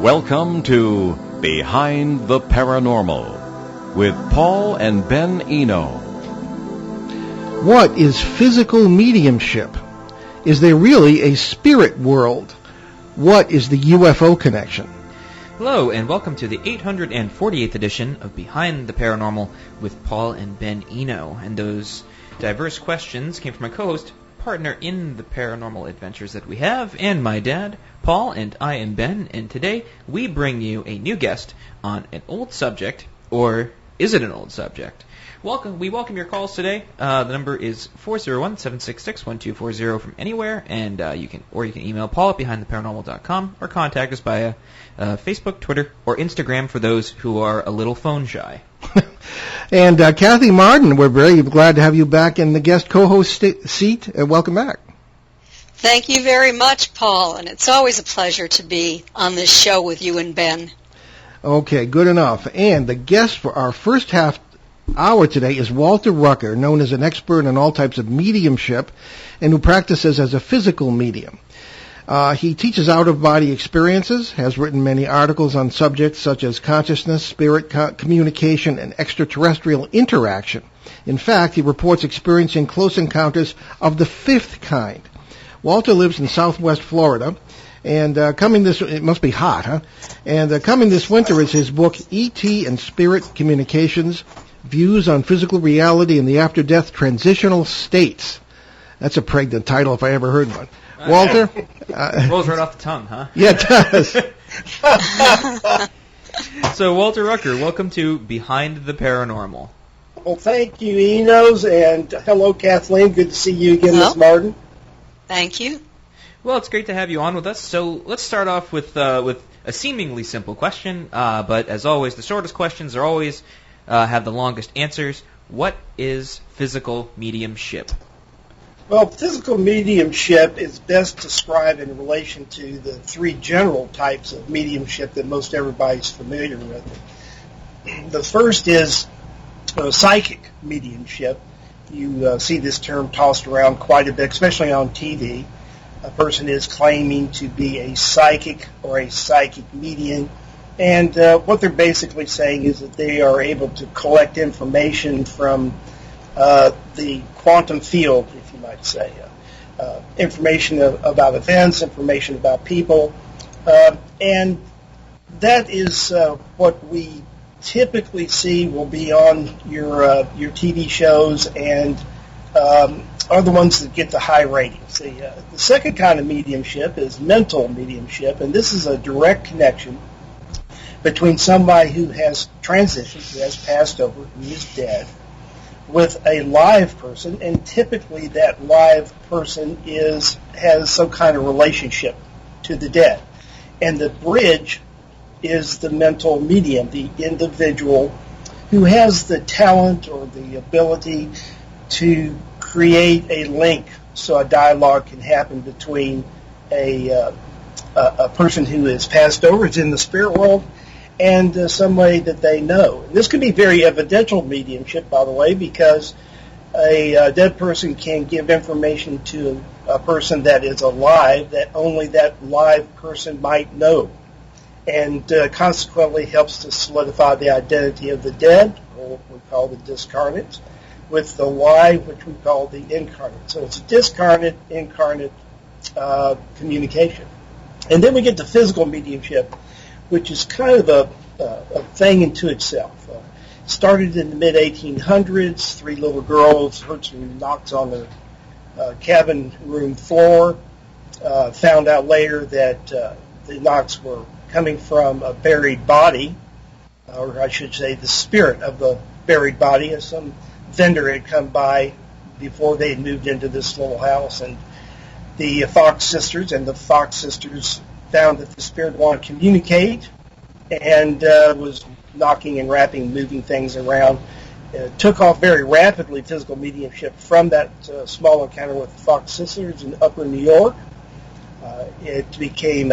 Welcome to Behind the Paranormal with Paul and Ben Eno. What is physical mediumship? Is there really a spirit world? What is the UFO connection? Hello, and welcome to the 848th edition of Behind the Paranormal with Paul and Ben Eno. And those diverse questions came from my co-host, partner in the paranormal adventures that we have, and my dad, Paul, and I am Ben. And today we bring you a new guest on an old subject, or is it an old subject? We welcome your calls today. The number is 401-766-1240 from anywhere, and you can email Paul at behindtheparanormal.com or contact us via Facebook, Twitter, or Instagram for those who are a little phone shy. And Kathleen Marden, we're very glad to have you back in the guest co-host seat. Welcome back. Thank you very much, Paul, and it's always a pleasure to be on this show with you and Ben. Okay, good enough. And the guest for our first half hour today is Walter Rucker, known as an expert in all types of mediumship and who practices as a physical medium. He teaches out-of-body experiences, has written many articles on subjects such as consciousness, spirit communication, and extraterrestrial interaction. In fact, he reports experiencing close encounters of the fifth kind. Walter lives in southwest Florida, and it must be hot, huh? And coming this winter is his book, E.T. and Spirit Communications, Views on Physical Reality and the After-Death Transitional States. That's a pregnant title if I ever heard one. Walter? Rolls right off the tongue, huh? Yeah, it does. So, Walter Rucker, welcome to Behind the Paranormal. Well, thank you, Enos, and hello, Kathleen. Good to see you again, Miss Marden. Thank you. Well, it's great to have you on with us. So let's start off with a seemingly simple question, but as always, the shortest questions are always have the longest answers. What is physical mediumship? Well, physical mediumship is best described in relation to the three general types of mediumship that most everybody's familiar with. The first is psychic mediumship. You see this term tossed around quite a bit, especially on TV. A person is claiming to be a psychic or a psychic medium, and what they're basically saying is that they are able to collect information from the quantum field, if you might say, information about events, information about people, and that is what we typically see will be on your TV shows and are the ones that get the high ratings. The second kind of mediumship is mental mediumship, and this is a direct connection between somebody who has transitioned, who has passed over, who is dead, with a live person, and typically that live person has some kind of relationship to the dead. And the bridge is the mental medium, the individual who has the talent or the ability to create a link so a dialogue can happen between a person who has passed over, is in the spirit world, and somebody that they know. And this can be very evidential mediumship, by the way, because a dead person can give information to a person that is alive that only that live person might know, and consequently helps to solidify the identity of the dead, or what we call the discarnate, with the live, which we call the incarnate. So it's a discarnate, incarnate communication. And then we get to physical mediumship, which is kind of a thing into itself. Started in the mid-1800s, three little girls heard some knocks on their cabin room floor, found out later that the knocks were coming from a buried body, or I should say the spirit of the buried body, as some vendor had come by before they had moved into this little house, and the Fox sisters found that the spirit wanted to communicate and was knocking and rapping, moving things around. It took off very rapidly, physical mediumship, from that small encounter with the Fox sisters in Upper New York. It became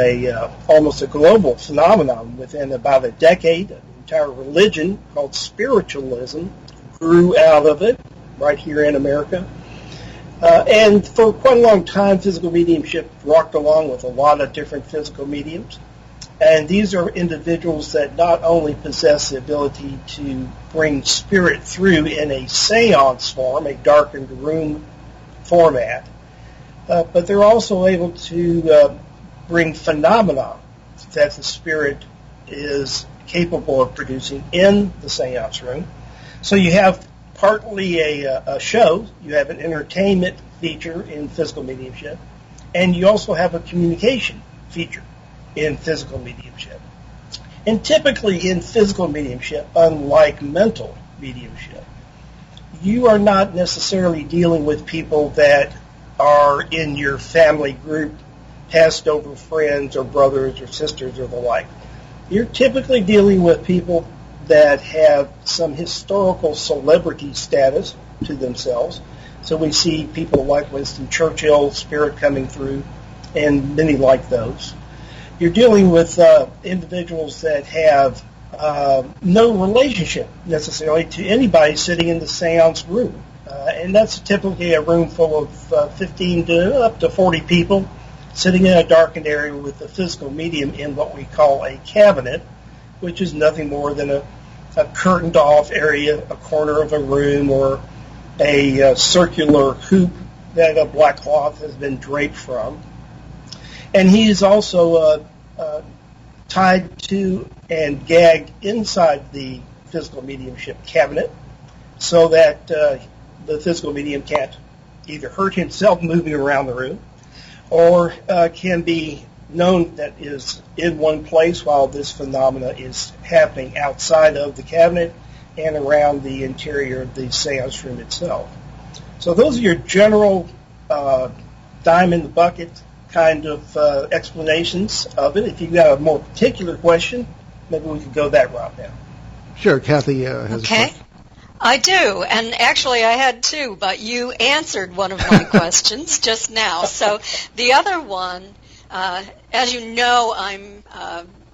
almost a global phenomenon within about a decade. An entire religion called spiritualism grew out of it right here in America. And for quite a long time, physical mediumship rocked along with a lot of different physical mediums. And these are individuals that not only possess the ability to bring spirit through in a seance form, a darkened room format, but they're also able to bring phenomena that the spirit is capable of producing in the seance room. So you have partly a show, you have an entertainment feature in physical mediumship, and you also have a communication feature in physical mediumship. And typically in physical mediumship, unlike mental mediumship, you are not necessarily dealing with people that are in your family group, passed over friends or brothers or sisters or the like. You're typically dealing with people that have some historical celebrity status to themselves. So we see people like Winston Churchill, spirit coming through, and many like those. You're dealing with individuals that have no relationship necessarily to anybody sitting in the seance room. And that's typically a room full of 15 to up to 40 people sitting in a darkened area with the physical medium in what we call a cabinet, which is nothing more than a curtained off area, a corner of a room, or a circular hoop that a black cloth has been draped from. And he is also tied to and gagged inside the physical mediumship cabinet so that the physical medium can't either hurt himself moving around the room or can be known that is in one place while this phenomena is happening outside of the cabinet and around the interior of the seance room itself. So those are your general dime in the bucket kind of explanations of it. If you've got a more particular question, maybe we could go that route now. Sure, Kathy has a question. I do, and actually I had two, but you answered one of my questions just now. So the other one, as you know, I'm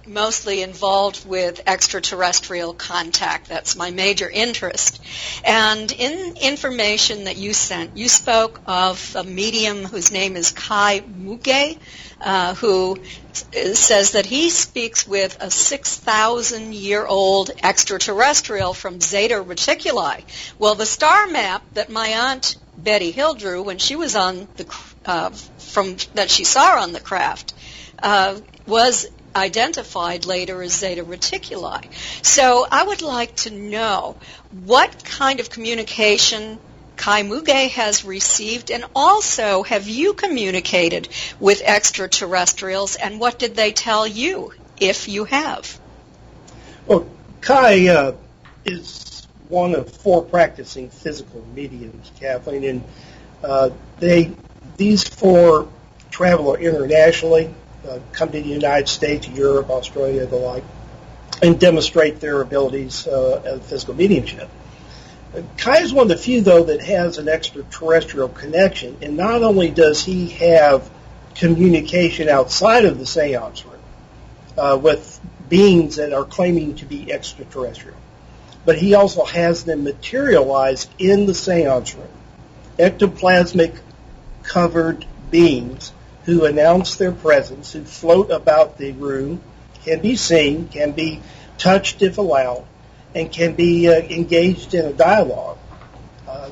mostly involved with extraterrestrial contact. That's my major interest. And in information that you sent, you spoke of a medium whose name is Kai Muge, who says that he speaks with a 6,000-year-old extraterrestrial from Zeta Reticuli. Well, the star map that my aunt Betty Hill drew when she was on the that she saw on the craft was identified later as Zeta Reticuli. So I would like to know what kind of communication Kai Muge has received, and also have you communicated with extraterrestrials, and what did they tell you, if you have? Well, Kai is one of 4 practicing physical mediums, Kathleen, and these 4 travel internationally, come to the United States, Europe, Australia, the like, and demonstrate their abilities of physical mediumship. Kai is one of the few, though, that has an extraterrestrial connection, and not only does he have communication outside of the seance room with beings that are claiming to be extraterrestrial, but he also has them materialized in the seance room. Ectoplasmic covered beings who announce their presence, who float about the room, can be seen, can be touched if allowed, and can be engaged in a dialogue.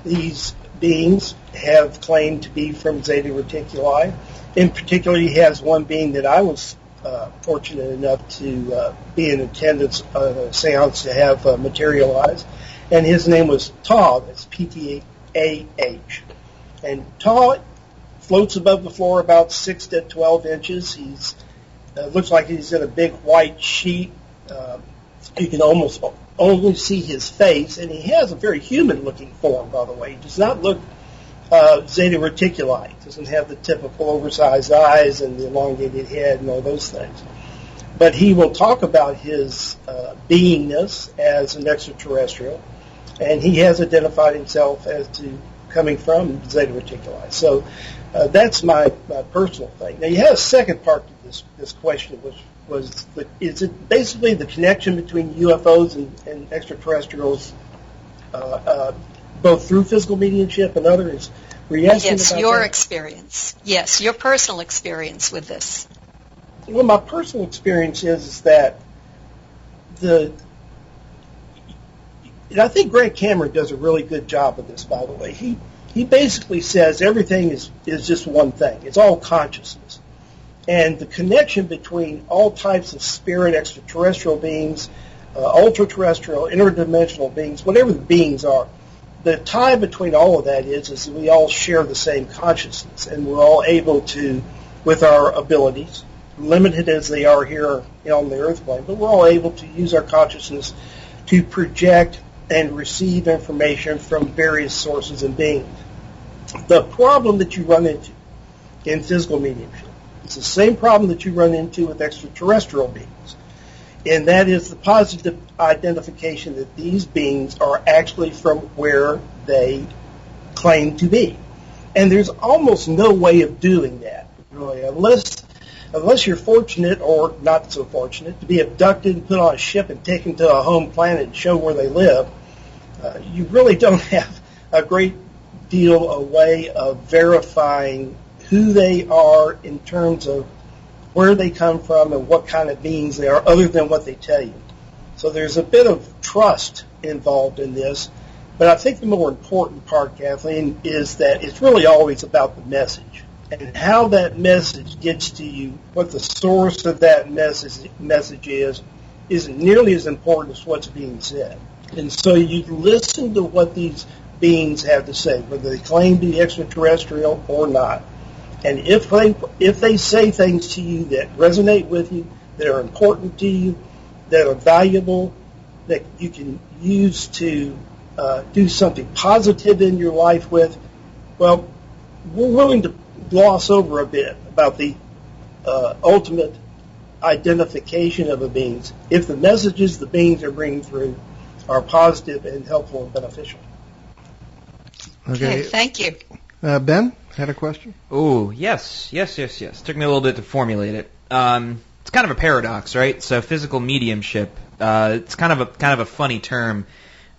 These beings have claimed to be from Zeta Reticuli. In particular, he has one being that I was fortunate enough to be in attendance of a seance to have materialized, and his name was Ta. That's P-T-A-H. And Ta floats above the floor about 6 to 12 inches. He's looks like he's in a big white sheet. You can almost only see his face, and he has a very human-looking form, by the way. He does not look Zeta Reticuli. He doesn't have the typical oversized eyes and the elongated head and all those things. But he will talk about his beingness as an extraterrestrial, and he has identified himself as to coming from Zeta Reticuli. So that's my personal thing. Now, you had a second part to this question, which was, is it basically the connection between UFOs and extraterrestrials, both through physical mediumship and others? Were you asking Yes, about your that? experience. Yes, your personal experience with this. Well, my personal experience is that and I think Grant Cameron does a really good job of this, by the way. He basically says everything is just one thing. It's all consciousness. And the connection between all types of spirit, extraterrestrial beings, ultra-terrestrial, interdimensional beings, whatever the beings are, the tie between all of that is that we all share the same consciousness, and we're all able to, with our abilities, limited as they are here on the earth plane, but we're all able to use our consciousness to project and receive information from various sources and beings. The problem that you run into in physical mediumship is the same problem that you run into with extraterrestrial beings, and that is the positive identification that these beings are actually from where they claim to be. And there's almost no way of doing that, really, unless you're fortunate or not so fortunate to be abducted and put on a ship and taken to a home planet and show where they live. You really don't have a great deal of way of verifying who they are in terms of where they come from and what kind of beings they are, other than what they tell you. So there's a bit of trust involved in this, but I think the more important part, Kathleen, is that it's really always about the message. And how that message gets to you, what the source of that message is, isn't nearly as important as what's being said. And so you listen to what these beings have to say, whether they claim to be extraterrestrial or not. And if they say things to you that resonate with you, that are important to you, that are valuable, that you can use to do something positive in your life with, well, we're willing to gloss over a bit about the ultimate identification of the beings if the messages the beings are bringing through are positive and helpful and beneficial. Okay, thank you. Ben had a question? Oh, yes. Took me a little bit to formulate it. It's kind of a paradox, right? So physical mediumship, it's kind of a funny term.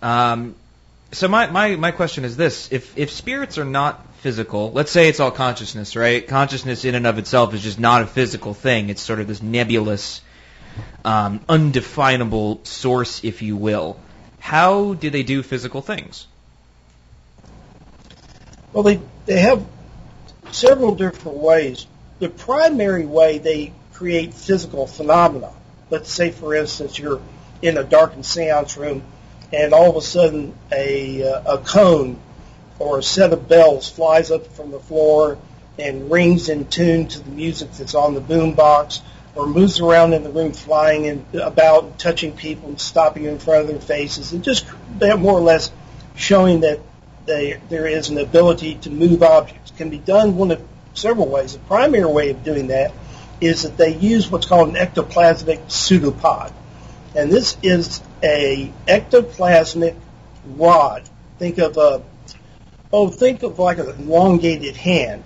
So my question is this: if spirits are not physical, let's say it's all consciousness, right? Consciousness in and of itself is just not a physical thing. It's sort of this nebulous, undefinable source, if you will. How do they do physical things? Well, they have several different ways. The primary way they create physical phenomena, let's say, for instance, you're in a darkened seance room and all of a sudden a cone or a set of bells flies up from the floor and rings in tune to the music that's on the boom box, or moves around in the room flying about and touching people and stopping in front of their faces, and just more or less showing that there is an ability to move objects. It can be done one of several ways. The primary way of doing that is that they use what's called an ectoplasmic pseudopod. And this is a ectoplasmic rod. Think of like an elongated hand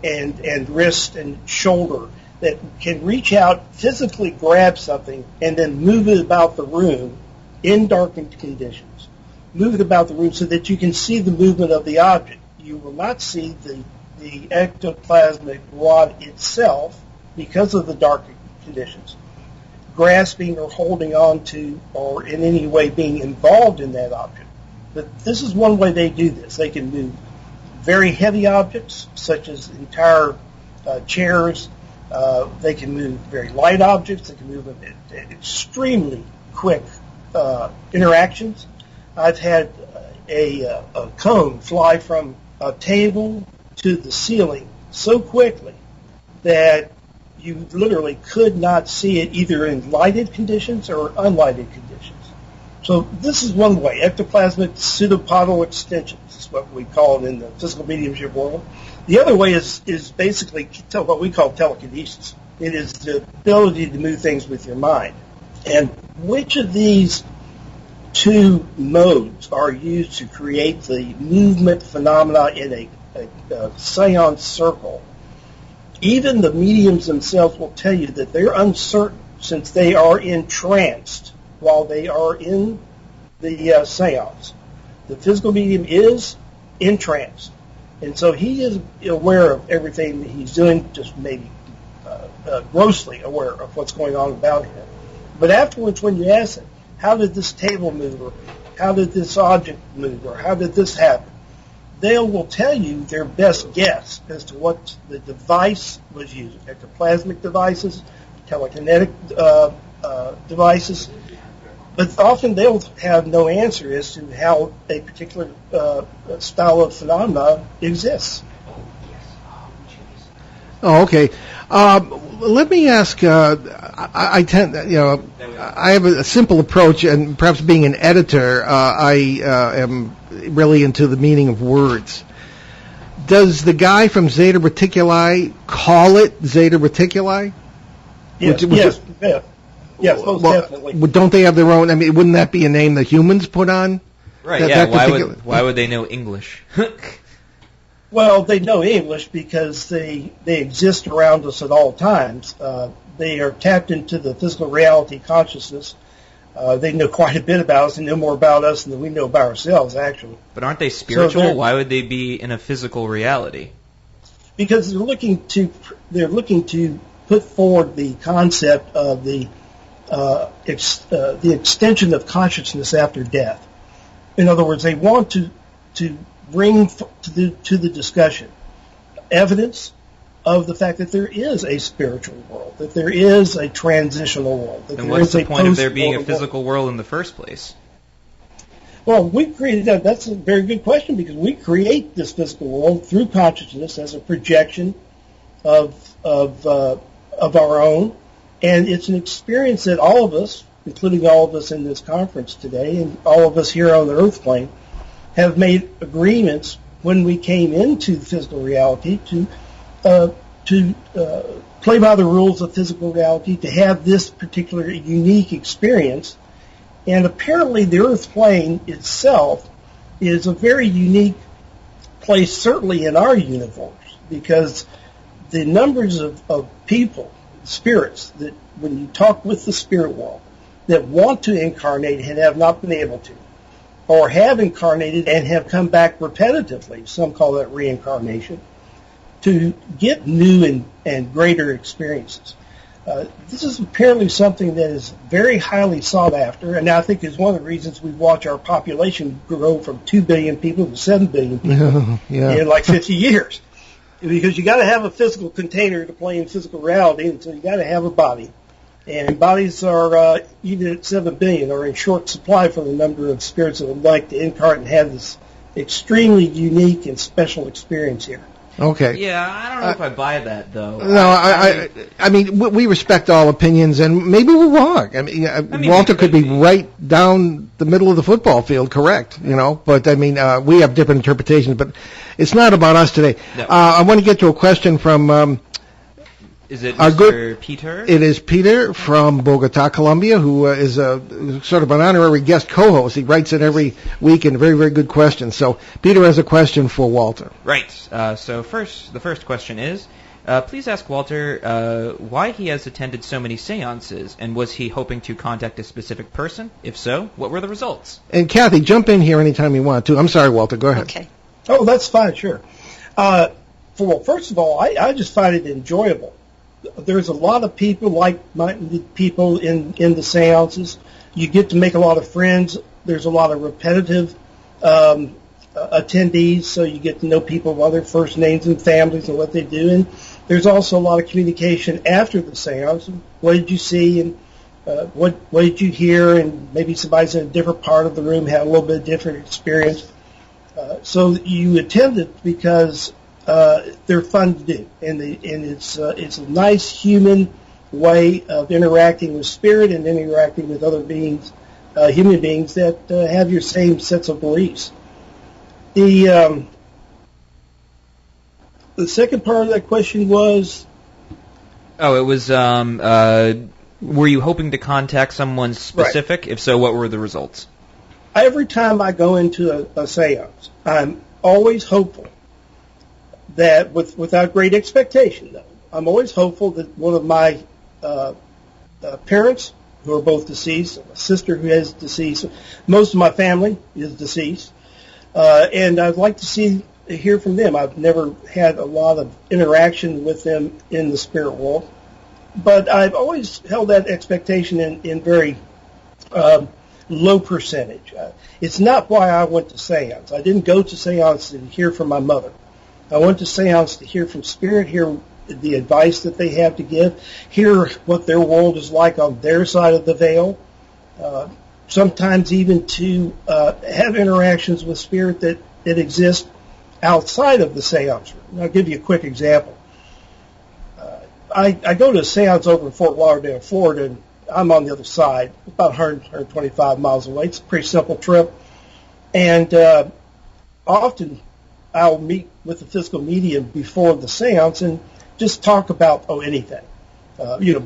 and wrist and shoulder that can reach out, physically grab something, and then move it about the room in darkened conditions. Move it about the room so that you can see the movement of the object. You will not see the ectoplasmic rod itself because of the dark conditions, grasping or holding on to or in any way being involved in that object. But this is one way they do this. They can move very heavy objects, such as entire chairs. They can move very light objects. They can move at extremely quick interactions. I've had a cone fly from a table to the ceiling so quickly that you literally could not see it either in lighted conditions or unlighted conditions. So this is one way. Ectoplasmic pseudopodal extensions is what we call it in the physical mediumship world. The other way is basically what we call telekinesis. It is the ability to move things with your mind. And which of these two modes are used to create the movement phenomena in a seance circle? Even the mediums themselves will tell you that they're uncertain, since they are entranced while they are in the seance. The physical medium is entranced, and so he is aware of everything that he's doing, just maybe grossly aware of what's going on about him. But afterwards, when you ask them, how did this table move, or how did this object move, or how did this happen, they will tell you their best guess as to what the device was using, ectoplasmic devices, telekinetic devices, but often they'll have no answer as to how a particular style of phenomena exists. Oh, okay. Let me ask. I tend, I have a simple approach, and perhaps being an editor, I am really into the meaning of words. Does the guy from Zeta Reticuli call it Zeta Reticuli? Yes, yes, most definitely. Don't they have their own? I mean, wouldn't that be a name that humans put on? Right. Why would they know English? Well, they know English because they exist around us at all times. They are tapped into the physical reality consciousness. They know quite a bit about us. They know more about us than we know about ourselves, actually. But aren't they spiritual? So why would they be in a physical reality? Because they're looking to put forward the concept of the extension of consciousness after death. In other words, they want to bring to the discussion evidence of the fact that there is a spiritual world, that there is a transitional world. And what's the point of there being a physical world in the first place? Well, we created that. That's a very good question, because we create this physical world through consciousness as a projection of our own, and it's an experience that all of us, including all of us in this conference today, and all of us here on the Earth plane, have made agreements when we came into the physical reality to play by the rules of physical reality, to have this particular unique experience. And apparently the Earth plane itself is a very unique place, certainly in our universe, because the numbers of people, spirits, that when you talk with the spirit world, that want to incarnate and have not been able to, or have incarnated and have come back repetitively, some call that reincarnation, to get new and greater experiences. This is apparently something that is very highly sought after, and I think is one of the reasons we watch our population grow from 2 billion people to 7 billion people in like 50 years. Because you got to have a physical container to play in physical reality, and so you got to have a body. And bodies are, even at 7 billion, are in short supply for the number of spirits that would like to incarnate and have this extremely unique and special experience here. Okay. Yeah, I don't know if I buy that, though. No, I mean, we respect all opinions, and maybe we're wrong. I mean Walter could be right down the middle of the football field, correct, but I mean, we have different interpretations, but it's not about us today. No. I want to get to a question from... Is it Mr. Peter? It is Peter from Bogota, Colombia, who is sort of an honorary guest co-host. He writes it every week, and very, very good questions. So Peter has a question for Walter. Right. So the first question is, please ask Walter why he has attended so many seances, and was he hoping to contact a specific person? If so, what were the results? And Kathy, jump in here anytime you want to. I'm sorry, Walter. Go ahead. Okay. Oh, that's fine. Sure. First of all, I just find it enjoyable. There's a lot of people, like-minded people in the seances. You get to make a lot of friends. There's a lot of repetitive attendees, so you get to know people by their first names and families and what they do. And there's also a lot of communication after the seance. What did you see, and what did you hear? And maybe somebody's in a different part of the room, had a little bit different experience. So you attend it because they're fun to do, and it's a nice human way of interacting with spirit and interacting with other beings, human beings that have your same sets of beliefs. The second part of that question was... Oh, it was, were you hoping to contact someone specific? Right. If so, what were the results? Every time I go into a seance, I'm always hopeful that, without great expectation, though, I'm always hopeful that one of my parents, who are both deceased, a sister who is deceased, most of my family is deceased, and I'd like to hear from them. I've never had a lot of interaction with them in the spirit world, but I've always held that expectation in very low percentage. It's not why I went to seance. I didn't go to seance to hear from my mother. I went to seance to hear from Spirit, hear the advice that they have to give, hear what their world is like on their side of the veil, sometimes even to have interactions with Spirit that exist outside of the seance room. And I'll give you a quick example. I go to a seance over in Fort Lauderdale, Florida, and I'm on the other side, about 125 miles away. It's a pretty simple trip. And often I'll meet with the physical medium before the seance and just talk about, anything.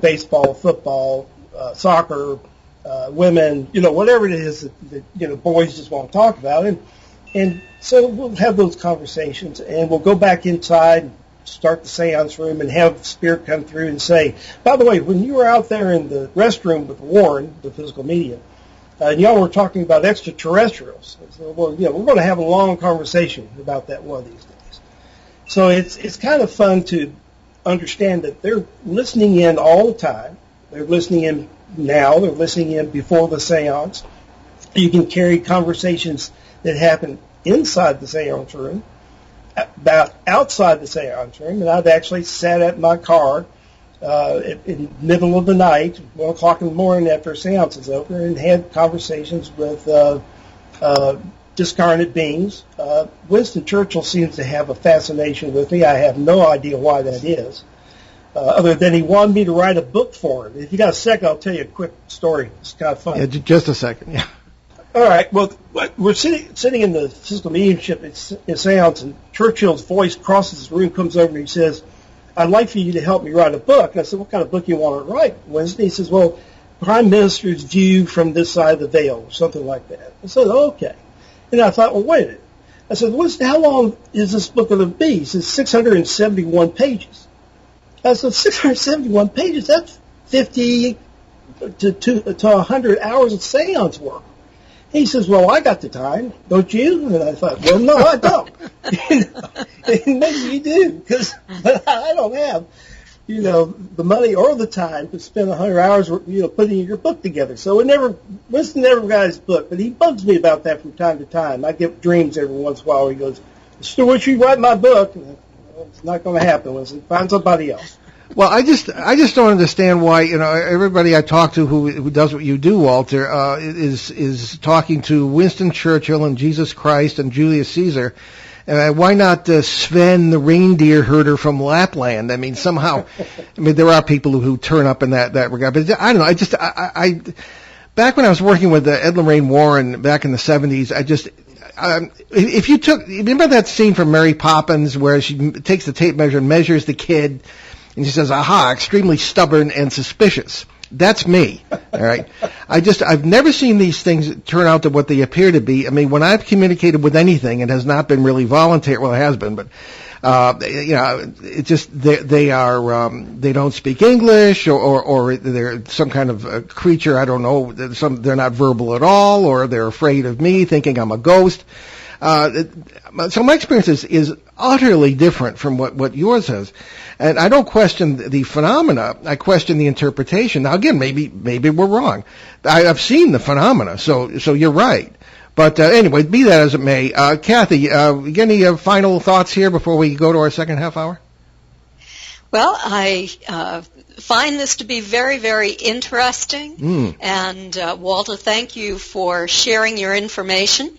Baseball, football, soccer, women, whatever it is that boys just want to talk about. And so we'll have those conversations, and we'll go back inside, start the seance room, and have Spirit come through and say, by the way, when you were out there in the restroom with Warren, the physical medium, and y'all were talking about extraterrestrials. So, we're going to have a long conversation about that one of these days. So it's kind of fun to understand that they're listening in all the time. They're listening in now. They're listening in before the seance. You can carry conversations that happen inside the seance room about outside the seance room, and I've actually sat at my car in the middle of the night, 1 o'clock in the morning after a seance is over, and had conversations with discarnate beings. Winston Churchill seems to have a fascination with me. I have no idea why that is, other than he wanted me to write a book for him. If you got a second, I'll tell you a quick story. It's kind of fun. Yeah, just a second, yeah. All right. Well, we're sitting in the physical mediumship in seance, and Churchill's voice crosses the room, comes over, and he says, I'd like for you to help me write a book. And I said, what kind of book do you want to write, Winston? He says, well, Prime Minister's View from This Side of the Veil, or something like that. I said, okay. And I thought, well, wait a minute. I said, Winston, how long is this book going to be? He says, 671 pages. I said, 671 pages? That's 50 to 100 hours of seance work. He says, well, I got the time, don't you? And I thought, well, no, I don't. Maybe you do, because I don't have, the money or the time to spend 100 hours, putting your book together. So Winston never got his book, but he bugs me about that from time to time. I get dreams every once in a while. He goes, Stuart, you write my book. And it's not going to happen, Winston. Find somebody else. Well, I just don't understand why, everybody I talk to who does what you do, Walter, is talking to Winston Churchill and Jesus Christ and Julius Caesar. Why not Sven, the reindeer herder from Lapland? I mean, somehow, there are people who turn up in that regard. But I don't know. I back when I was working with Ed Lorraine Warren back in the 70s, if you remember that scene from Mary Poppins where she takes the tape measure and measures the kid, and she says, aha, extremely stubborn and suspicious. That's me, all right? I've never seen these things turn out to what they appear to be. I mean, when I've communicated with anything, it has not been really voluntary. Well, it has been, but, it's just, they don't speak English, or they're some kind of creature, I don't know, they're not verbal at all, or they're afraid of me, thinking I'm a ghost. So my experience is utterly different from what yours is. And I don't question the phenomena. I question the interpretation. Now, again, maybe we're wrong. I've seen the phenomena, so you're right. But anyway, be that as it may, Kathy, you got any final thoughts here before we go to our second half hour? Well, I find this to be very, very interesting. And Walter, thank you for sharing your information.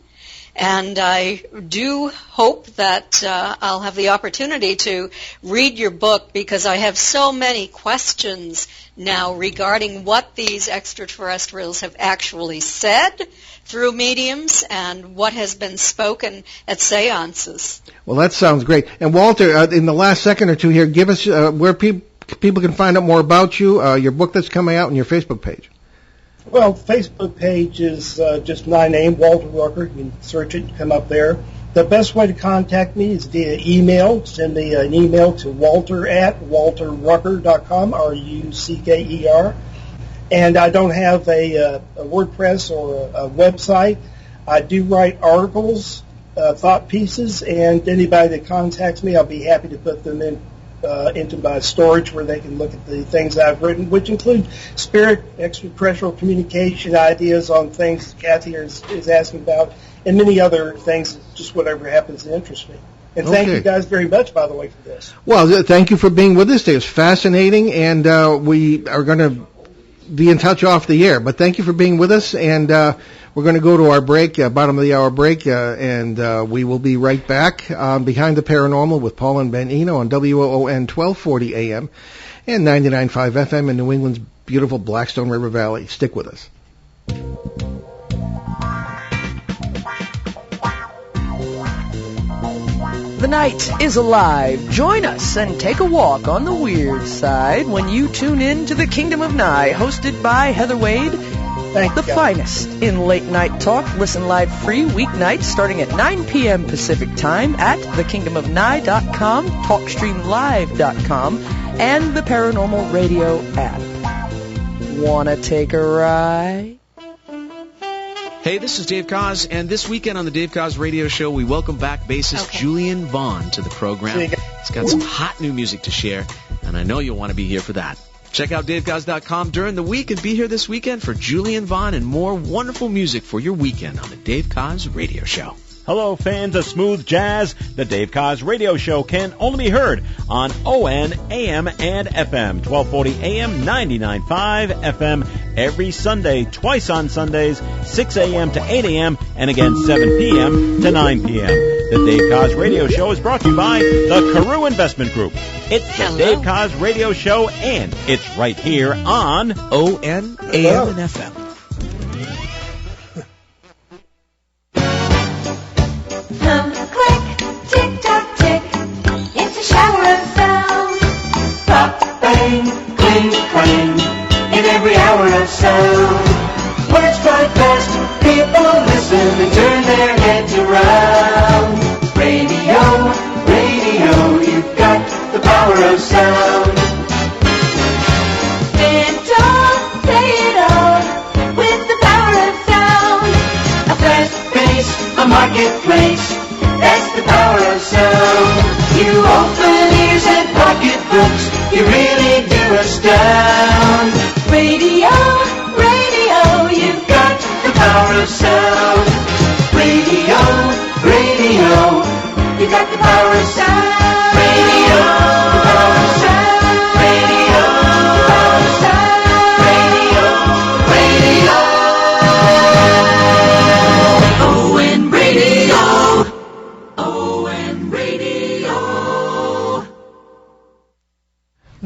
And I do hope that I'll have the opportunity to read your book, because I have so many questions now regarding what these extraterrestrials have actually said through mediums and what has been spoken at seances. Well, that sounds great. And Walter, in the last second or two here, give us where people can find out more about you, your book that's coming out, and your Facebook page. Well, Facebook page is just my name, Walter Rucker. You can search it and come up there. The best way to contact me is via email. Send me an email to walter@walterrucker.com, RUCKER. And I don't have a WordPress or a website. I do write articles, thought pieces, and anybody that contacts me, I'll be happy to put them in into my storage where they can look at the things I've written, which include spirit, extraterrestrial communication, ideas on things Kathy is asking about, and many other things, just whatever happens to interest me. And thank you guys very much, by the way, for this. Well, thank you for being with us today. It's fascinating, and we are going to be in touch off the air. But thank you for being with us, and we're going to go to our break, bottom of the hour break, and we will be right back Behind the Paranormal with Paul and Ben Eno on WOON 1240 AM and 99.5 FM in New England's beautiful Blackstone River Valley. Stick with us. The night is alive. Join us and take a walk on the weird side when you tune in to the Kingdom of Nye, hosted by Heather Wade. The finest in late night talk. Listen live free weeknights starting at 9 p.m. Pacific time at thekingdomofnye.com, talkstreamlive.com, and the Paranormal Radio app. Wanna take a ride? Hey, this is Dave Koz, and this weekend on the Dave Koz Radio Show, we welcome back bassist Julian Vaughn to the program. He's got some hot new music to share, and I know you'll want to be here for that. Check out DaveKoz.com during the week and be here this weekend for Julian Vaughn and more wonderful music for your weekend on the Dave Koz Radio Show. Hello, fans of smooth jazz. The Dave Koz Radio Show can only be heard on ON, AM, and FM, 1240 AM, 99.5 FM, every Sunday, twice on Sundays, 6 a.m. to 8 a.m., and again 7 p.m. to 9 p.m. The Dave Koz Radio Show is brought to you by the Carew Investment Group. It's the Dave Koz Radio Show, and it's right here on ON, AM, and FM. Click, tick tock tick, it's a shower of sound. Pop, bang, cling, clang, in every hour of sound. Words fly fast, people listen and turn their heads around. Radio, radio, you've got the power of sound. And don't say it all with the power of sound. A fast pace, a marketplace. That's the power of sound. You open ears and pocketbooks, you really do astound. Radio, radio, you've got the power of sound. Radio, radio, you've got the power of sound. Radio, the power of sound. Radio, the power of sound. Radio, radio. Oh, and radio.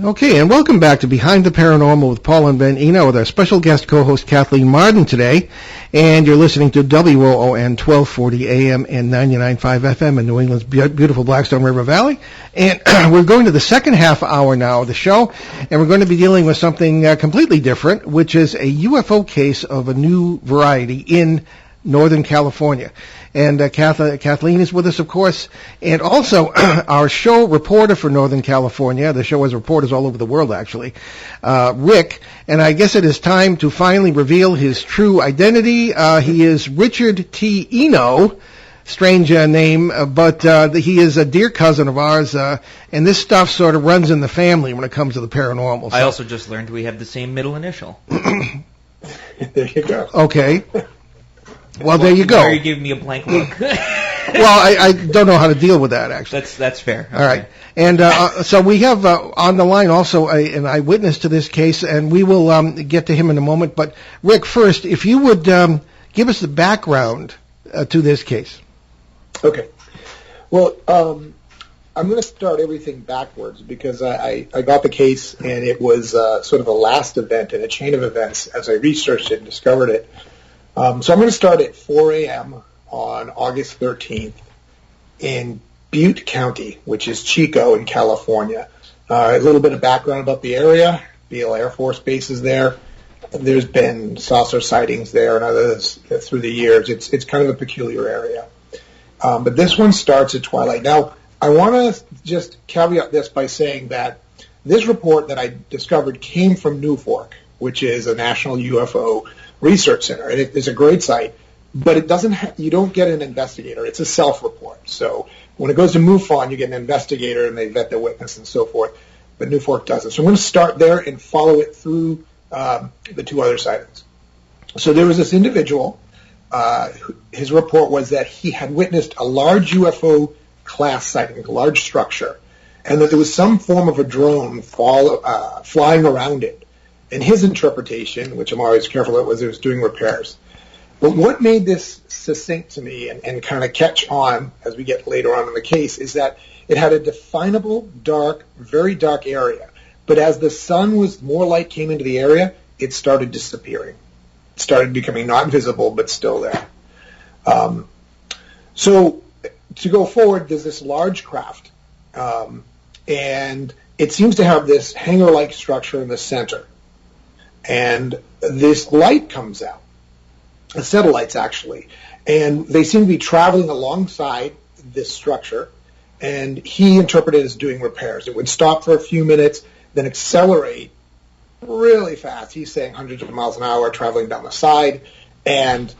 Okay, and welcome back to Behind the Paranormal with Paul and Ben Eno with our special guest co-host Kathleen Marden today. And you're listening to WOON 1240 AM and 99.5 FM in New England's beautiful Blackstone River Valley. And we're going to the second half hour now of the show, and we're going to be dealing with something completely different, which is a UFO case of a new variety in Northern California. And Kathleen is with us, of course, and also our show reporter for Northern California. The show has reporters all over the world, actually, Rick. And I guess it is time to finally reveal his true identity. He is Richard T. Eno, strange name, but he is a dear cousin of ours, and this stuff sort of runs in the family when it comes to the paranormal. I also just learned we have the same middle initial. There you go. Okay. Well, there you go. Why are you giving me a blank look? Well, I don't know how to deal with that, actually. That's fair. Okay. All right. And so we have on the line also an eyewitness to this case, and we will get to him in a moment. But, Rick, first, if you would give us the background to this case. Okay. Well, I'm going to start everything backwards because I got the case, and it was sort of a last event in a chain of events as I researched it and discovered it. So I'm going to start at 4 a.m. on August 13th in Butte County, which is Chico in California. A little bit of background about the area. Beale Air Force Base is there. There's been saucer sightings there and others through the years. It's kind of a peculiar area. But this one starts at twilight. Now, I want to just caveat this by saying that this report that I discovered came from Newfork, which is a national UFO research center. It is a great site, but it doesn't. You don't get an investigator. It's a self-report. So When it goes to MUFON, you get an investigator and they vet the witness and so forth, but Newfork doesn't. So I'm going to start there and follow it through the two other sightings. So there was this individual. His report was that he had witnessed a large UFO class sighting, a large structure, and that there was some form of a drone flying around it. And his interpretation, which I'm always careful of, was it was doing repairs. But what made this succinct to me and kind of catch on as we get later on in the case is that it had a definable, dark, very dark area. But as the sun was, more light came into the area, it started disappearing. It started becoming not visible, but still there. So to go forward, there's this large craft, and it seems to have this hangar-like structure in the center. And this light comes out. Satellites, actually, and they seem to be traveling alongside this structure, and he interpreted it as doing repairs. It would stop for a few minutes, then accelerate really fast. He's saying hundreds of miles an hour, traveling down the side, and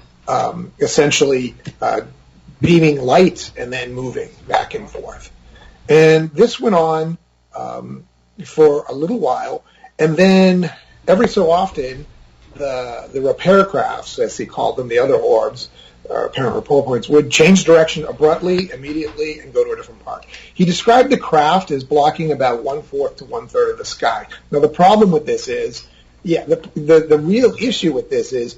essentially beaming light and then moving back and forth. And this went on for a little while, and then every so often, the repair crafts, as he called them, the other orbs, apparent report points, would change direction abruptly, immediately, and go to a different part. He described the craft as blocking about 1/4 to 1/3 of the sky. Now, the problem with this is, the real issue with this is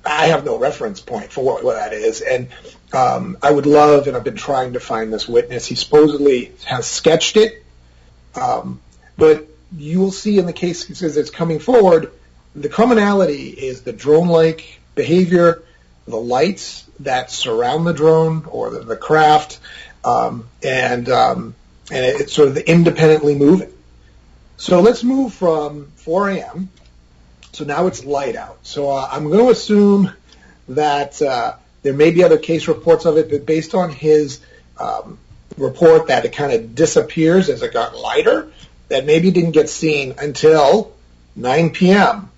I have no reference point for what that is, and I would love, and I've been trying to find this witness. He supposedly has sketched it, but you will see in the case as it's coming forward, the commonality is the drone-like behavior, the lights that surround the drone or the craft, and it's sort of independently moving. So let's move from 4 a.m. So now it's light out. So I'm going to assume that there may be other case reports of it, but based on his report that it kind of disappears as it got lighter, that maybe didn't get seen until 9 p.m.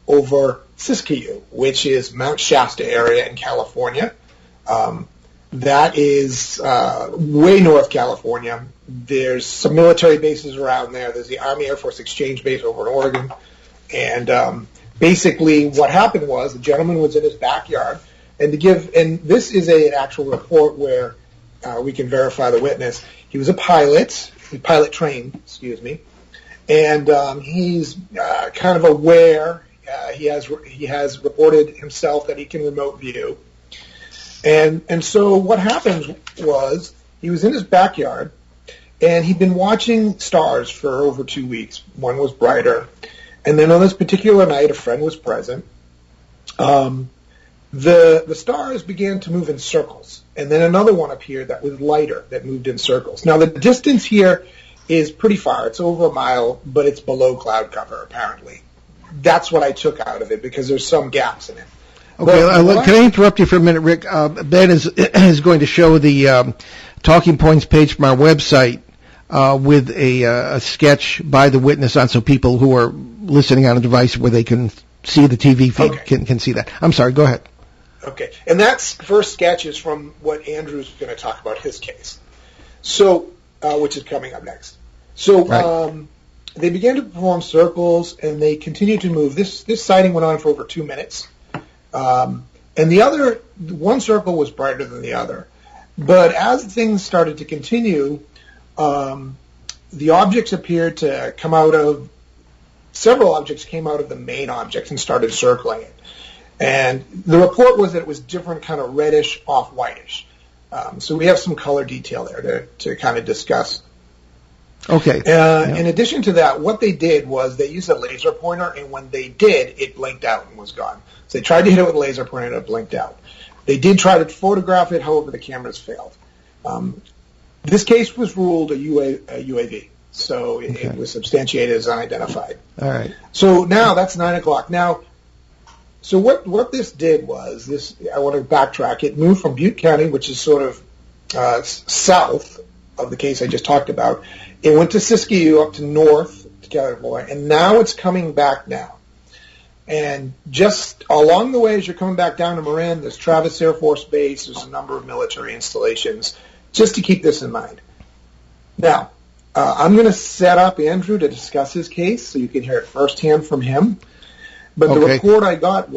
over Siskiyou, which is Mount Shasta area in California. That is way north California. There's some military bases around there. There's the Army Air Force Exchange Base over in Oregon. And basically what happened was the gentleman was in his backyard. And this is an actual report where we can verify the witness. He was a pilot trained, and he's kind of aware. He has reported himself that he can remote view. And so what happened was he was in his backyard, and he'd been watching stars for over 2 weeks. One was brighter. And then on this particular night, a friend was present. The stars began to move in circles. And then another one appeared that was lighter, that moved in circles. Now, the distance here is pretty far. It's over a mile, but it's below cloud cover, apparently. That's what I took out of it, because there's some gaps in it. Okay, can I interrupt you for a minute, Rick? Ben is going to show the talking points page from our website with a sketch by the witness on, so people who are listening on a device where they can see the TV feed can see that. I'm sorry, go ahead. Okay, and that first sketch is from what Andrew's going to talk about his case, so which is coming up next. So right. They began to perform circles, and they continued to move. This sighting went on for over 2 minutes. And one circle was brighter than the other. But as things started to continue, the objects appeared to come out of, several objects came out of the main object and started circling it. And the report was that it was different, kind of reddish, off-whitish. So we have some color detail there to kind of discuss. Okay. In addition to that, what they did was they used a laser pointer, and when they did, it blinked out and was gone. So they tried to hit it with a laser pointer, and it blinked out. They did try to photograph it, however, the cameras failed. This case was ruled a UAV, so it was substantiated as unidentified. All right. So now that's 9 o'clock. Now, so what this did was, I want to backtrack. It moved from Butte County, which is sort of south of the case I just talked about. It went to Siskiyou up to north to California, and now it's coming back down. And just along the way, as you're coming back down to Marin, there's Travis Air Force Base. There's a number of military installations. just to keep this in mind. Now, I'm going to set up Andrew to discuss his case so you can hear it firsthand from him. But the report I got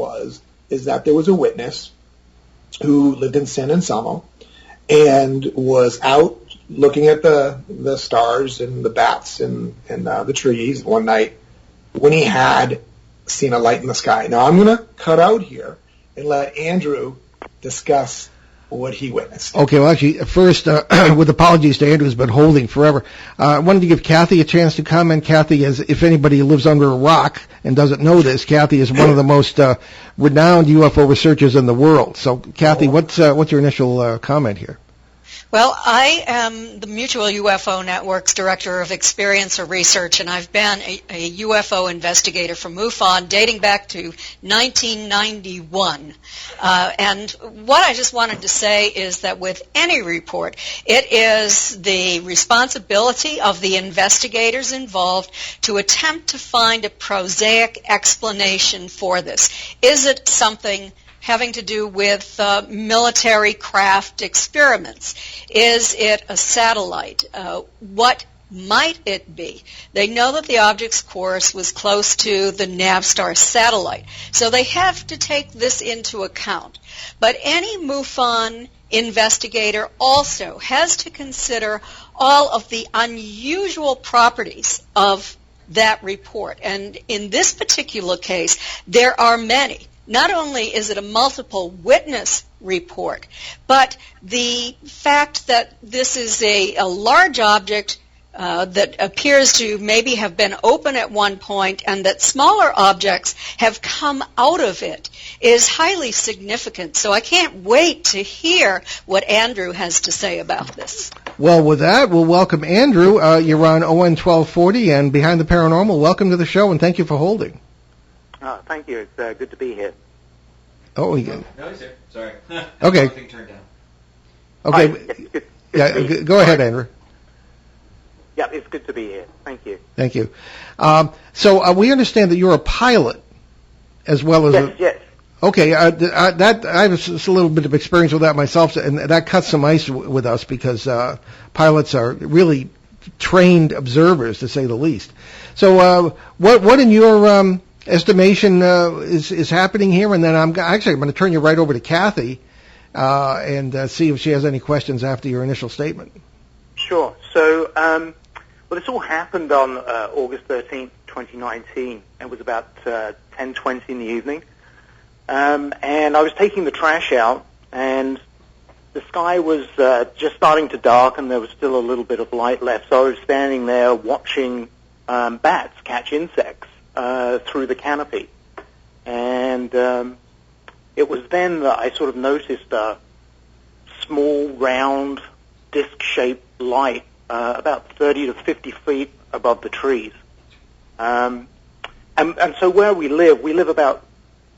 is that there was a witness who lived in San Anselmo and was out looking at the stars and the bats and the trees one night when he had seen a light in the sky. Now, I'm going to cut out here and let Andrew discuss what he witnessed. Okay, well, actually, first, with apologies to Andrew, who's been holding forever, I wanted to give Kathy a chance to comment. Kathy, if anybody lives under a rock and doesn't know this, Kathy is one of the most renowned UFO researchers in the world. So, Kathy, what's your initial comment here? Well, I am the Mutual UFO Network's Director of Experiencer Research, and I've been a UFO investigator from MUFON dating back to 1991. And what I just wanted to say is that with any report, it is the responsibility of the investigators involved to attempt to find a prosaic explanation for this. Is it something having to do with military craft experiments? Is it a satellite? What might it be? They know that the object's course was close to the Navstar satellite, so they have to take this into account. But any MUFON investigator also has to consider all of the unusual properties of that report. And in this particular case, there are many. Not only is it a multiple witness report, but the fact that this is a large object that appears to maybe have been open at one point and that smaller objects have come out of it is highly significant. So I can't wait to hear what Andrew has to say about this. Well, with that, we'll welcome Andrew. You're on ON 1240 and Behind the Paranormal. Welcome to the show, and thank you for holding. Oh, thank you. It's good to be here. Oh, No, he's here. Sorry. Okay. Everything turned down. Okay. Good go ahead, Andrew. Yeah, it's good to be here. Thank you. Thank you. So we understand that you're a pilot as well as yes. Okay, that I have a little bit of experience with that myself, and that cuts some ice with us because pilots are really trained observers, to say the least. So, what in your estimation is happening here? And then I'm going to turn you right over to Kathy and see if she has any questions after your initial statement. Sure. So, well, this all happened on August 13th, 2019. It was about 10:20 in the evening. And I was taking the trash out, and the sky was just starting to darken. There was still a little bit of light left, so I was standing there watching bats catch insects through the canopy. And it was then that I sort of noticed a small, round, disc-shaped light about 30 to 50 feet above the trees. And so where we live about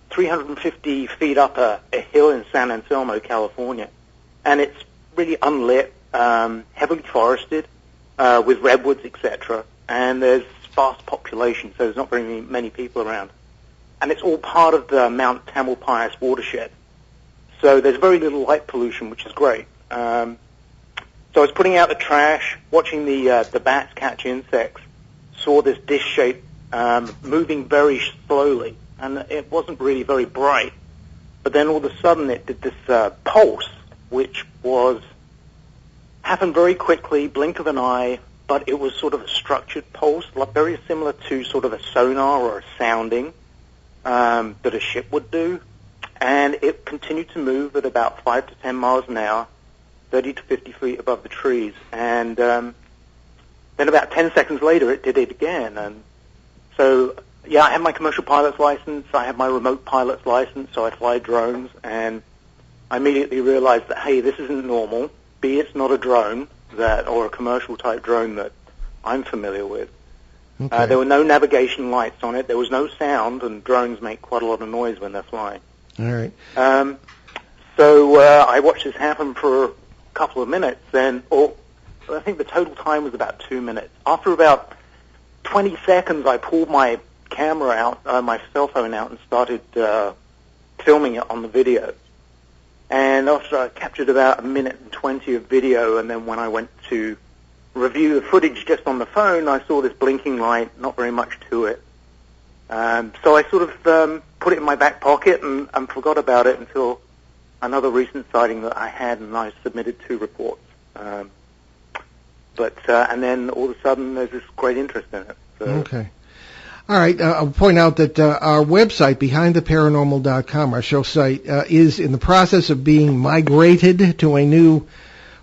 350 feet up a hill in San Anselmo, California, and it's really unlit, heavily forested, with redwoods, etc. And there's sparse population, so there's not very many people around. And it's all part of the Mount Tamalpais watershed. So there's very little light pollution, which is great. So I was putting out the trash, watching the bats catch insects, saw this dish shape moving very slowly, and it wasn't really very bright. But then all of a sudden it did this pulse, which happened very quickly, blink of an eye, but it was sort of a structured pulse, like very similar to sort of a sonar or a sounding that a ship would do. And it continued to move at about 5 to 10 miles an hour, 30 to 50 feet above the trees. And then about 10 seconds later, it did it again. And so, yeah, I have my commercial pilot's license. I have my remote pilot's license, so I fly drones. And I immediately realized that, hey, this isn't normal. B, it's not a drone or a commercial-type drone that I'm familiar with. Okay. There were no navigation lights on it. There was no sound, and drones make quite a lot of noise when they're flying. All right. So I watched this happen for a couple of minutes, I think the total time was about 2 minutes. After about 20 seconds, I pulled my camera out, my cell phone out, and started filming it on the video. And after I captured about 1 minute and 20 of video, and then when I went to review the footage just on the phone, I saw this blinking light, not very much to it. So I sort of put it in my back pocket and forgot about it until another recent sighting that I had, and I submitted 2 reports. And then all of a sudden there's this great interest in it. So. Okay. All right. I'll point out that our website, behindtheparanormal.com, our show site, is in the process of being migrated to a new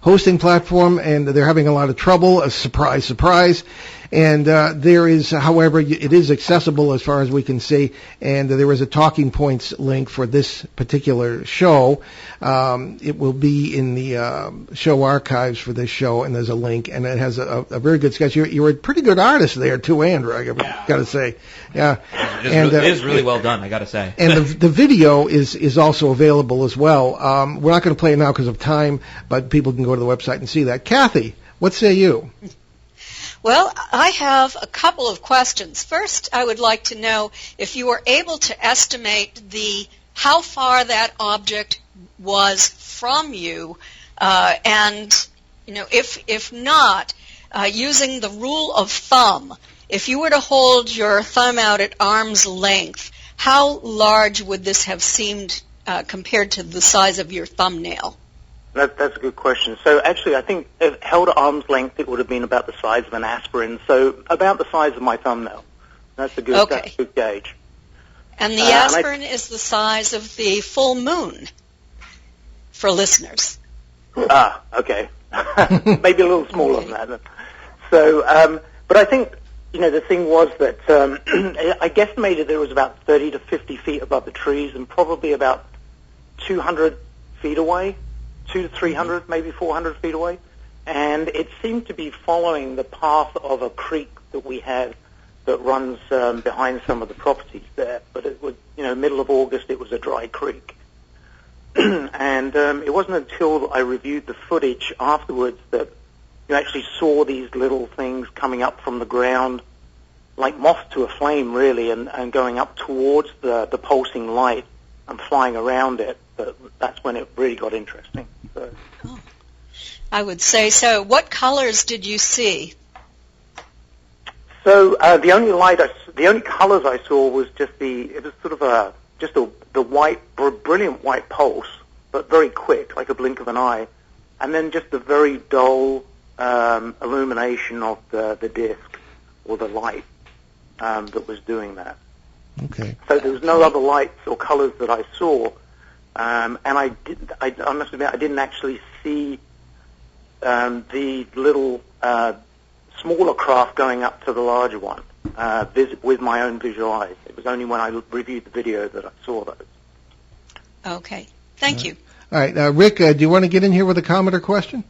hosting platform, and they're having a lot of trouble. A surprise, surprise. And there is, however, it is accessible as far as we can see, and there is a talking points link for this particular show. It will be in the show archives for this show, and there's a link, and it has a very good sketch. You're a pretty good artist there, too, Andrew, I've got to say. Yeah. It is really well done, I got to say. And the video is also available as well. We're not going to play it now because of time, but people can go to the website and see that. Kathy, what say you? Well, I have a couple of questions. First, I would like to know if you were able to estimate how far that object was from you, and if not, using the rule of thumb, if you were to hold your thumb out at arm's length, how large would this have seemed compared to the size of your thumbnail? That's a good question. So actually, I think if held at arm's length, it would have been about the size of an aspirin. So about the size of my thumbnail. That's a good gauge. And the aspirin is the size of the full moon for listeners. Okay. Maybe a little smaller than that. So, but I think, the thing was that I guesstimated there was about 30 to 50 feet above the trees and probably about 200 feet away. 200 to 300, maybe 400 feet away, and it seemed to be following the path of a creek that we have that runs behind some of the properties there. But it was, middle of August, it was a dry creek. And it wasn't until I reviewed the footage afterwards that you actually saw these little things coming up from the ground, like moths to a flame, really, and going up towards the pulsing light and flying around it. But that's when it really got interesting. So. Oh, I would say so. What colors did you see? So the only colors I saw was it was sort of the white, brilliant white pulse, but very quick, like a blink of an eye, and then just the very dull illumination of the disc or the light that was doing that. Okay. So there was no other lights or colors that I saw. And I must admit, I didn't actually see the little smaller craft going up to the larger one with my own visual eyes. It was only when I reviewed the video that I saw those. Okay. Thank you. All right. Rick, do you want to get in here with a comment or question?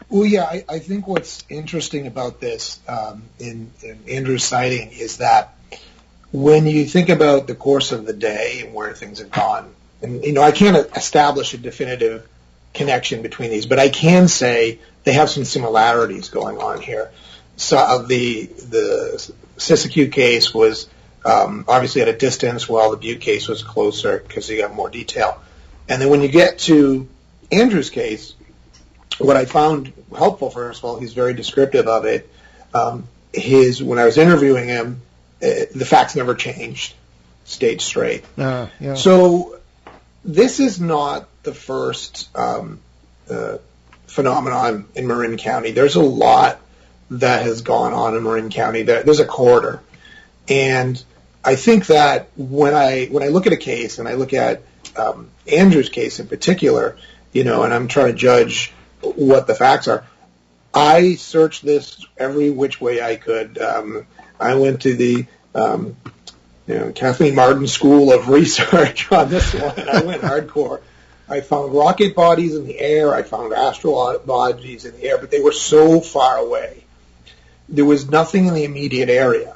Well, yeah, I think what's interesting about this in Andrew's sighting is that when you think about the course of the day and where things have gone, and I can't establish a definitive connection between these, but I can say they have some similarities going on here. So the SECOND case was obviously at a distance, while the Butte case was closer because you got more detail. And then when you get to Andrew's case, what I found helpful, first of all, he's very descriptive of it. When I was interviewing him, the facts never changed, stayed straight. Yeah. So this is not the first phenomenon in Marin County. There's a lot that has gone on in Marin County. There's a corridor. And I think that when I look at a case, and I look at Andrew's case in particular, and I'm trying to judge what the facts are, I searched this every which way I could. I went to the Kathleen Marden School of Research on this one. I went hardcore. I found rocket bodies in the air. I found astral bodies in the air, but they were so far away. There was nothing in the immediate area,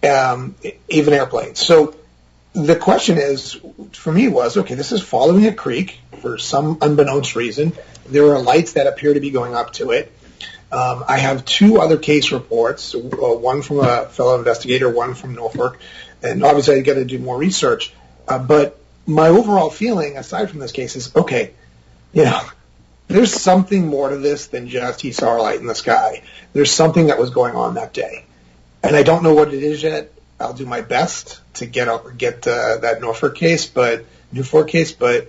even airplanes. So the question is, for me, was, okay, this is following a creek for some unbeknownst reason. There are lights that appear to be going up to it. I have 2 other case reports, one from a fellow investigator, one from Norfolk, and obviously I got to do more research. But my overall feeling, aside from this case, is, okay, there's something more to this than just he saw a light in the sky. There's something that was going on that day. And I don't know what it is yet. I'll do my best to get that Newford case, but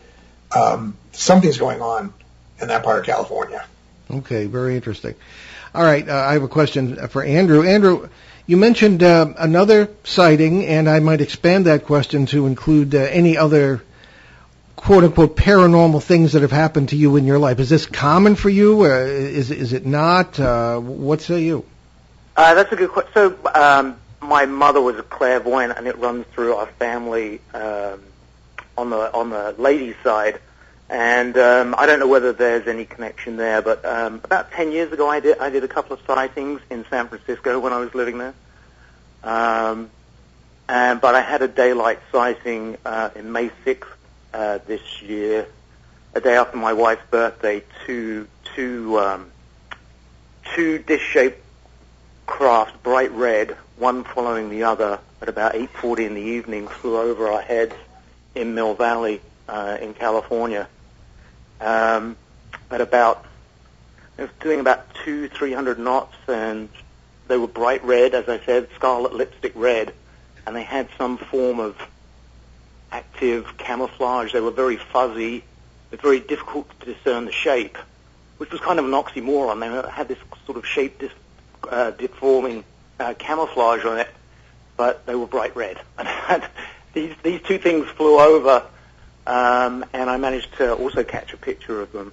something's going on in that part of California. Okay, very interesting. All right, I have a question for Andrew. Andrew, you mentioned another sighting, and I might expand that question to include any other quote-unquote paranormal things that have happened to you in your life. Is this common for you? Is it not? What say you? That's a good question. So my mother was a clairvoyant, and it runs through our family on the lady's side. And I don't know whether there's any connection there, but about 10 years ago I did a couple of sightings in San Francisco when I was living there. But I had a daylight sighting in May 6th this year, a day after my wife's birthday. Two dish-shaped craft, bright red, one following the other, at about 8:40 in the evening, flew over our heads in Mill Valley in California. It was doing about 200-300 knots, and they were bright red, as I said, scarlet lipstick red, and they had some form of active camouflage. They were very fuzzy. It was very difficult to discern the shape, which was kind of an oxymoron. They had this sort of shape deforming camouflage on it, but they were bright red. And these two things flew over, and I managed to also catch a picture of them.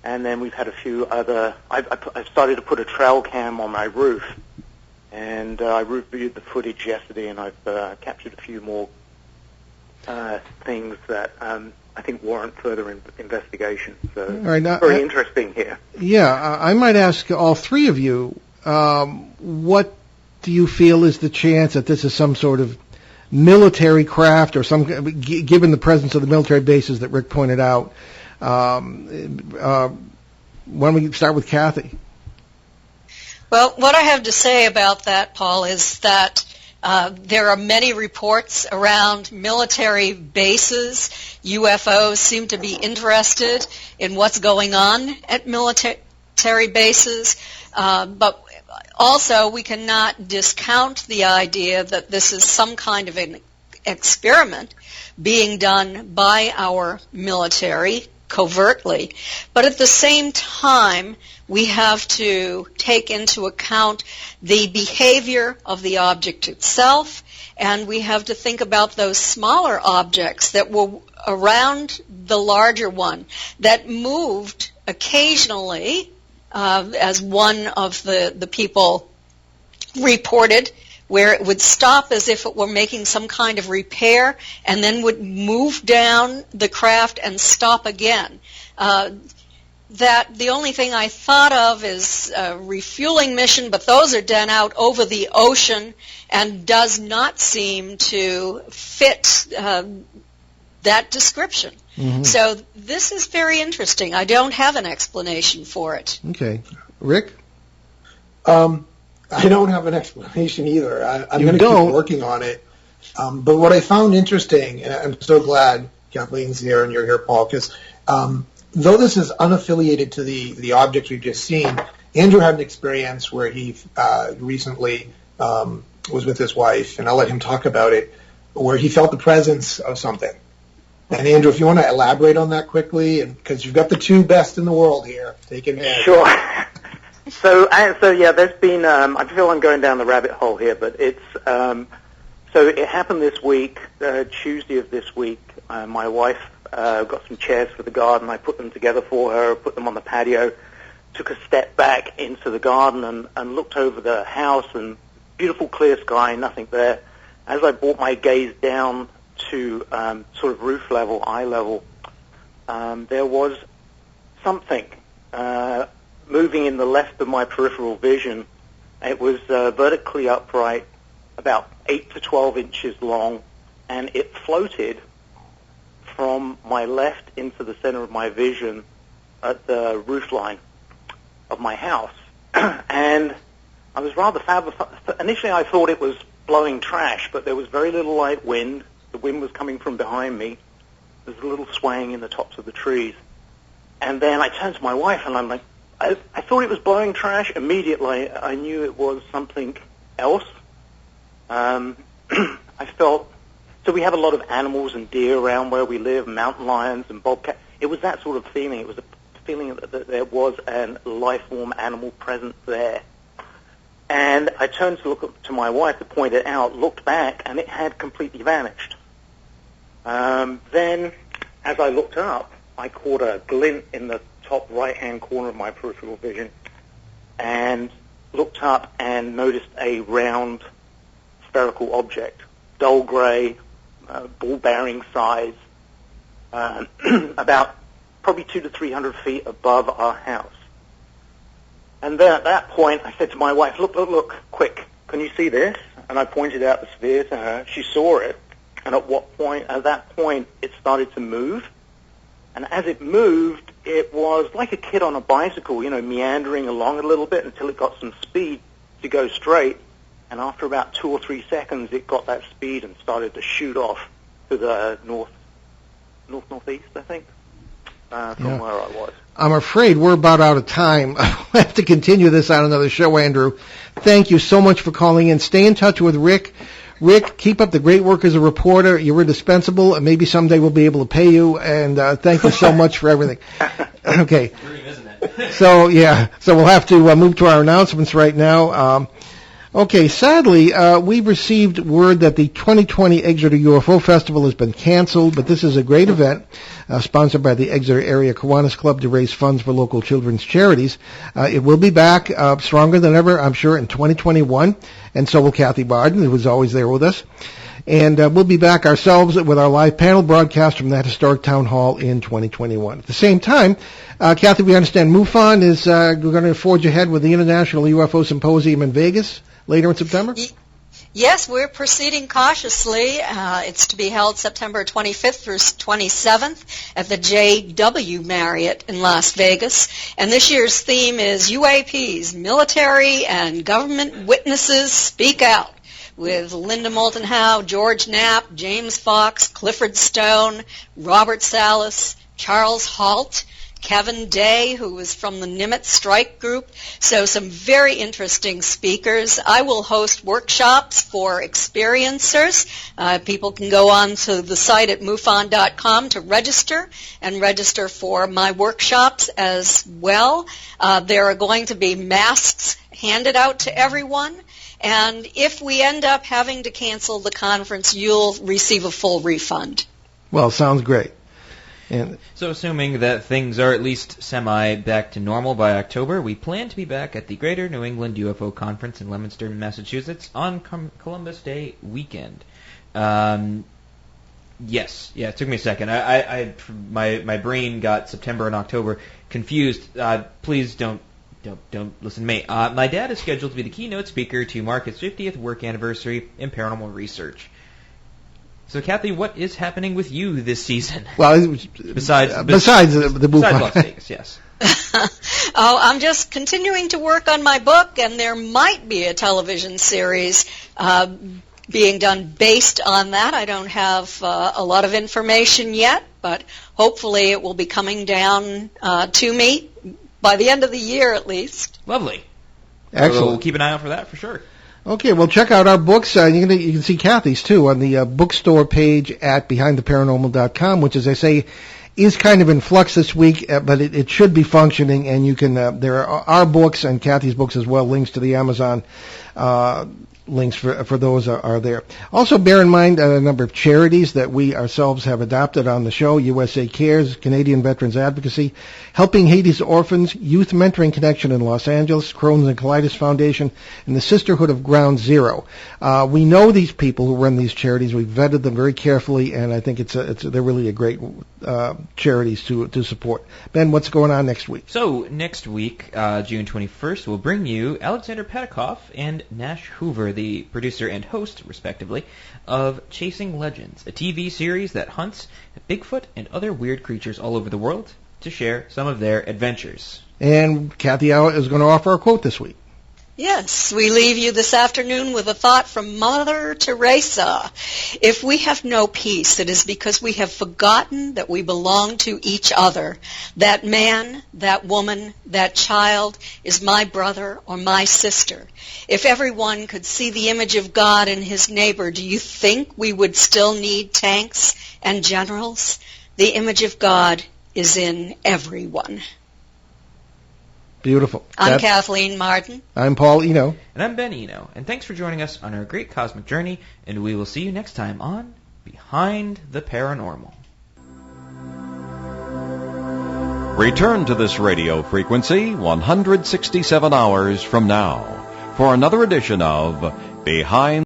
And then we've had a few other. I've started to put a trail cam on my roof, and I reviewed the footage yesterday, and I've captured a few more things that I think warrant further investigation. So very interesting here. Yeah, I might ask all three of you, what do you feel is the chance that this is some sort of military craft, or given the presence of the military bases that Rick pointed out? Why don't we start with Kathy? Well, what I have to say about that, Paul, is that there are many reports around military bases. UFOs seem to be interested in what's going on at military bases, but also we cannot discount the idea that this is some kind of an experiment being done by our military covertly. But at the same time, we have to take into account the behavior of the object itself, and we have to think about those smaller objects that were around the larger one that moved occasionally, as one of the people reported, where it would stop as if it were making some kind of repair and then would move down the craft and stop again. That the only thing I thought of is a refueling mission, but those are done out over the ocean and does not seem to fit that description. Mm-hmm. So this is very interesting. I don't have an explanation for it. Okay. Rick? I don't have an explanation either. I'm going to keep working on it. But what I found interesting, and I'm so glad Kathleen's here and you're here, Paul, because though this is unaffiliated to the objects we've just seen, Andrew had an experience where he recently was with his wife, and I'll let him talk about it, where he felt the presence of something. And Andrew, if you want to elaborate on that quickly, because you've got the two best in the world here, take advantage. Sure. So yeah, there's been. I feel I'm going down the rabbit hole here, but it's. So it happened this week, Tuesday of this week. My wife got some chairs for the garden. I put them together for her, put them on the patio, took a step back into the garden and looked over the house, and beautiful clear sky, nothing there. As I brought my gaze down to sort of roof level, eye level, there was something moving in the left of my peripheral vision. It was vertically upright, about 8 to 12 inches long, and it floated from my left into the center of my vision at the roof line of my house. And I was rather initially I thought it was blowing trash, but there was very little light wind. The wind was coming from behind me. There was a little swaying in the tops of the trees. And then I turned to my wife, and I'm like, I thought it was blowing trash. Immediately, I knew it was something else. I felt... So we have a lot of animals and deer around where we live, mountain lions and bobcats. It was that sort of feeling. It was a feeling that there was a life-form animal present there. And I turned to look up to my wife to point it out, looked back, and it had completely vanished. Then, as I looked up, I caught a glint in the top right-hand corner of my peripheral vision and looked up and noticed a round spherical object, dull gray, ball-bearing size, about probably 200 to 300 feet above our house. And then at that point, I said to my wife, look, quick, can you see this? And I pointed out the sphere to her. She saw it. And at that point, it started to move. And as it moved, it was like a kid on a bicycle, meandering along a little bit until it got some speed to go straight. And after about 2 or 3 seconds, it got that speed and started to shoot off to the northeast, I think, from where I was. I'm afraid we're about out of time. I'll have to continue this on another show, Andrew. Thank you so much for calling in. Stay in touch with Rick. Rick, keep up the great work as a reporter. You're indispensable, and maybe someday we'll be able to pay you. And thank you so much for everything. Okay. Dream, isn't it? So we'll have to move to our announcements right now. Okay, sadly, we've received word that the 2020 Exeter UFO Festival has been canceled, but this is a great event sponsored by the Exeter Area Kiwanis Club to raise funds for local children's charities. It will be back stronger than ever, I'm sure, in 2021, and so will Kathy Marden, who was always there with us. And we'll be back ourselves with our live panel broadcast from that historic town hall in 2021. At the same time, Kathy, we understand MUFON is going to forge ahead with the International UFO Symposium in Vegas later in September? Yes, we're proceeding cautiously. It's to be held September 25th through 27th at the JW Marriott in Las Vegas. And this year's theme is UAPs, Military and Government Witnesses Speak Out, with Linda Moulton Howe, George Knapp, James Fox, Clifford Stone, Robert Salas, Charles Halt, Kevin Day, who was from the Nimitz Strike Group. So some very interesting speakers. I will host workshops for experiencers. People can go on to the site at MUFON.com to register and register for my workshops as well. There are going to be masks handed out to everyone. And if we end up having to cancel the conference, you'll receive a full refund. Well, sounds great. And so assuming that things are at least semi-back to normal by October, we plan to be back at the Greater New England UFO Conference in Leominster, Massachusetts on Columbus Day weekend. Yes. Yeah, it took me a second. My brain got September and October confused. Please don't listen to me. My dad is scheduled to be the keynote speaker to mark his 50th work anniversary in paranormal research. So, Kathy, what is happening with you this season? Well, besides the book, besides Las Vegas, yes. I'm just continuing to work on my book, and there might be a television series being done based on that. I don't have a lot of information yet, but hopefully it will be coming down to me by the end of the year at least. Lovely. Excellent. So we'll keep an eye out for that for sure. Okay, well, check out our books. You can see Kathy's, too, on the bookstore page at BehindTheParanormal.com, which, as I say, is kind of in flux this week, but it should be functioning, and you can, there are our books and Kathy's books as well, links to the Amazon links for those are there. Also, bear in mind a number of charities that we ourselves have adopted on the show: USA Cares, Canadian Veterans Advocacy, Helping Haiti's Orphans, Youth Mentoring Connection in Los Angeles, Crohn's and Colitis Foundation, and the Sisterhood of Ground Zero. We know these people who run these charities. We've vetted them very carefully, and I think they're really a great charities to support. Ben, what's going on next week? So next week, June 21st, we'll bring you Alexander Petikoff and Nash Hoover, the producer and host, respectively, of Chasing Legends, a TV series that hunts Bigfoot and other weird creatures all over the world to share some of their adventures. And Kathy is going to offer a quote this week. Yes, we leave you this afternoon with a thought from Mother Teresa. If we have no peace, it is because we have forgotten that we belong to each other. That man, that woman, that child is my brother or my sister. If everyone could see the image of God in his neighbor, do you think we would still need tanks and generals? The image of God is in everyone. Beautiful. I'm Kathleen Marden. I'm Paul Eno. And I'm Ben Eno. And thanks for joining us on our great cosmic journey. And we will see you next time on Behind the Paranormal. Return to this radio frequency 167 hours from now for another edition of Behind